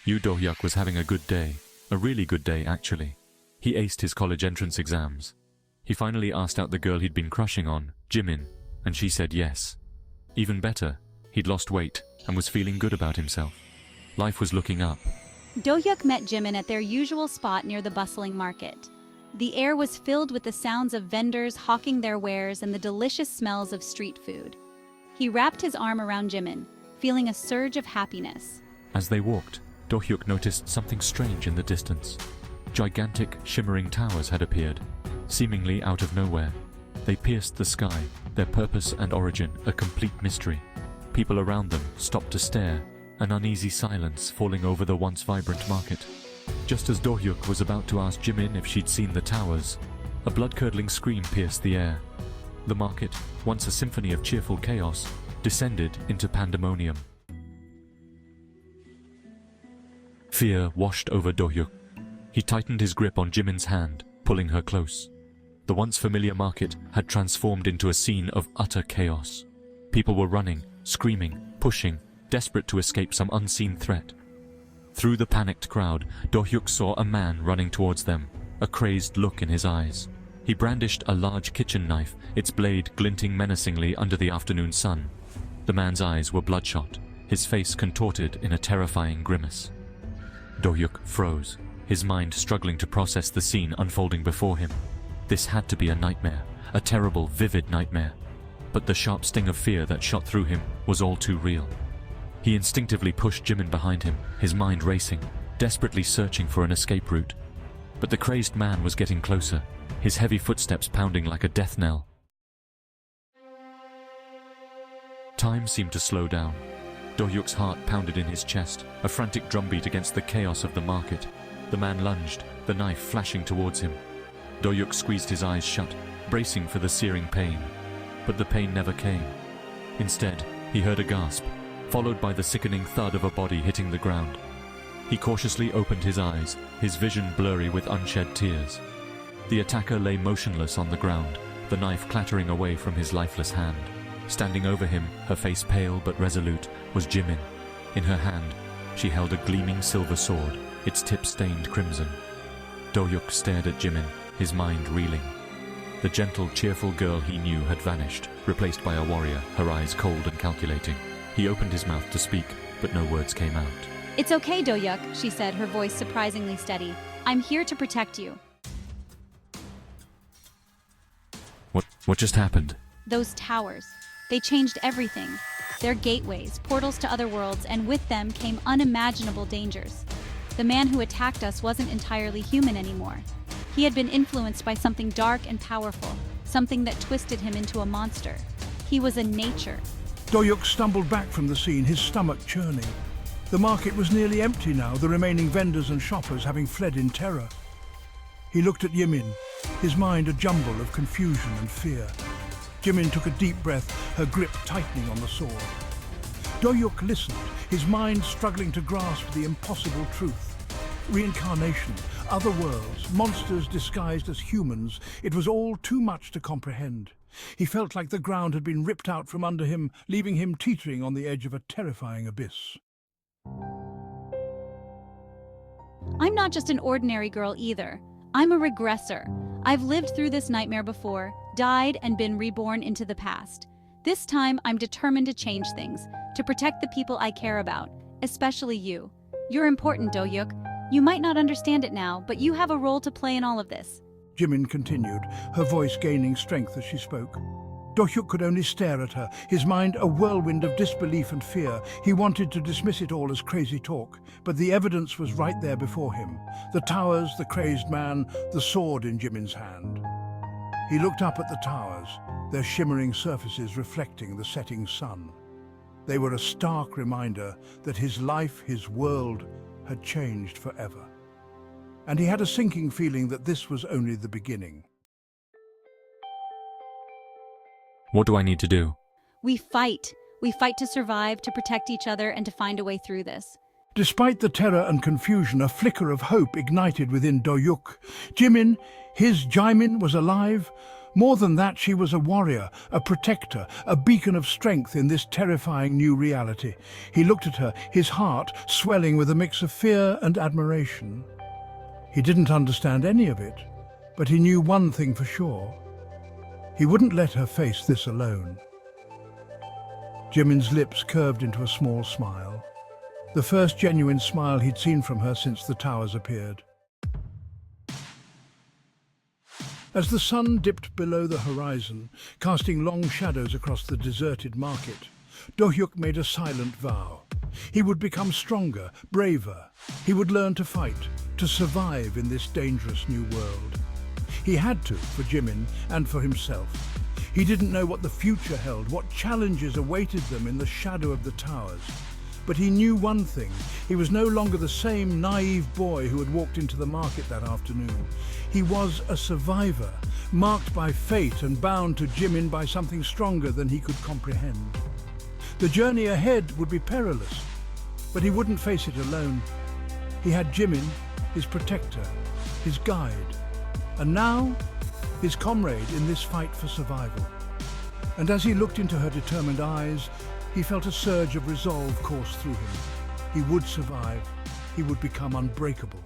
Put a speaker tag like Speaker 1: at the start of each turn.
Speaker 1: Yoo Dohyuk was having a good day. A really good day, actually. He aced his college entrance exams. He finally asked out the girl he'd been crushing on, Jimin, and she said yes. Even better, he'd lost weight and was feeling good about himself. Life was looking up.
Speaker 2: Dohyuk met Jimin at their usual spot near the bustling market. The air was filled with the sounds of vendors hawking their wares and the delicious smells of street food. He wrapped his arm around Jimin, feeling a surge of happiness.
Speaker 1: As they walked, Dohyuk noticed something strange in the distance. Gigantic, shimmering towers had appeared, seemingly out of nowhere. They pierced the sky, their purpose and origin a complete mystery. People around them stopped to stare, an uneasy silence falling over the once vibrant market. Just as Dohyuk was about to ask Jimin if she'd seen the towers, a blood-curdling scream pierced the air. The market, once a symphony of cheerful chaos, descended into pandemonium. Fear washed over Dohyuk. He tightened his grip on Jimin's hand, pulling her close. The once familiar market had transformed into a scene of utter chaos. People were running, screaming, pushing, desperate to escape some unseen threat. Through the panicked crowd, Dohyuk saw a man running towards them, a crazed look in his eyes. He brandished a large kitchen knife, its blade glinting menacingly under the afternoon sun. The man's eyes were bloodshot, his face contorted in a terrifying grimace. Dohyuk froze, his mind struggling to process the scene unfolding before him. This had to be a nightmare, a terrible, vivid nightmare. But the sharp sting of fear that shot through him was all too real. He instinctively pushed Jimin behind him, his mind racing, desperately searching for an escape route. But the crazed man was getting closer, his heavy footsteps pounding like a death knell. Time seemed to slow down. Dohyuk's heart pounded in his chest, a frantic drumbeat against the chaos of the market. The man lunged, the knife flashing towards him. Dohyuk squeezed his eyes shut, bracing for the searing pain. But the pain never came. Instead, he heard a gasp, followed by the sickening thud of a body hitting the ground. He cautiously opened his eyes, his vision blurry with unshed tears. The attacker lay motionless on the ground, the knife clattering away from his lifeless hand. Standing over him, her face pale but resolute, was Jimin. In her hand, she held a gleaming silver sword, its tip stained crimson. Dohyuk stared at Jimin, his mind reeling. The gentle, cheerful girl he knew had vanished, replaced by a warrior, her eyes cold and calculating. He opened his mouth to speak, but no words came out.
Speaker 2: "It's okay, Dohyuk," she said, her voice surprisingly steady. "I'm here to protect you."
Speaker 1: What just happened?
Speaker 2: Those towers. They changed everything. They're gateways, portals to other worlds, and with them came unimaginable dangers. The man who attacked us wasn't entirely human anymore. He had been influenced by something dark and powerful, something that twisted him into a monster. He was a nature.
Speaker 3: Dohyuk stumbled back from the scene, his stomach churning. The market was nearly empty now, the remaining vendors and shoppers having fled in terror. He looked at Jimin, his mind a jumble of confusion and fear. Jimin took a deep breath, her grip tightening on the sword. Dohyuk listened, his mind struggling to grasp the impossible truth. Reincarnation, other worlds, monsters disguised as humans, it was all too much to comprehend. He felt like the ground had been ripped out from under him, leaving him teetering on the edge of a terrifying abyss.
Speaker 2: I'm not just an ordinary girl either. I'm a regressor. I've lived through this nightmare before, died, and been reborn into the past. This time, I'm determined to change things, to protect the people I care about, especially you. You're important, Dohyuk. You might not understand it now, but you have a role to play in all of this.
Speaker 3: Jimin continued, her voice gaining strength as she spoke. Dohyuk could only stare at her, his mind a whirlwind of disbelief and fear. He wanted to dismiss it all as crazy talk, but the evidence was right there before him. The towers, the crazed man, the sword in Jimin's hand. He looked up at the towers, their shimmering surfaces reflecting the setting sun. They were a stark reminder that his life, his world, had changed forever. And he had a sinking feeling that this was only the beginning.
Speaker 1: What do I need to do?
Speaker 2: We fight. We fight to survive, to protect each other, and to find a way through this.
Speaker 3: Despite the terror and confusion, a flicker of hope ignited within Dohyuk. Jimin, his Jimin, was alive, More than that, she was a warrior, a protector, a beacon of strength in this terrifying new reality. He looked at her, his heart swelling with a mix of fear and admiration. He didn't understand any of it, but he knew one thing for sure. He wouldn't let her face this alone. Jimin's lips curved into a small smile, the first genuine smile he'd seen from her since the towers appeared. As the sun dipped below the horizon, casting long shadows across the deserted market, Dohyuk made a silent vow. He would become stronger, braver. He would learn to fight, to survive in this dangerous new world. He had to, for Jimin and for himself. He didn't know what the future held, what challenges awaited them in the shadow of the towers. But he knew one thing. He was no longer the same naive boy who had walked into the market that afternoon. He was a survivor, marked by fate and bound to Jimin by something stronger than he could comprehend. The journey ahead would be perilous, but he wouldn't face it alone. He had Jimin, his protector, his guide, and now his comrade in this fight for survival. And as he looked into her determined eyes, he felt a surge of resolve course through him. He would survive. He would become unbreakable.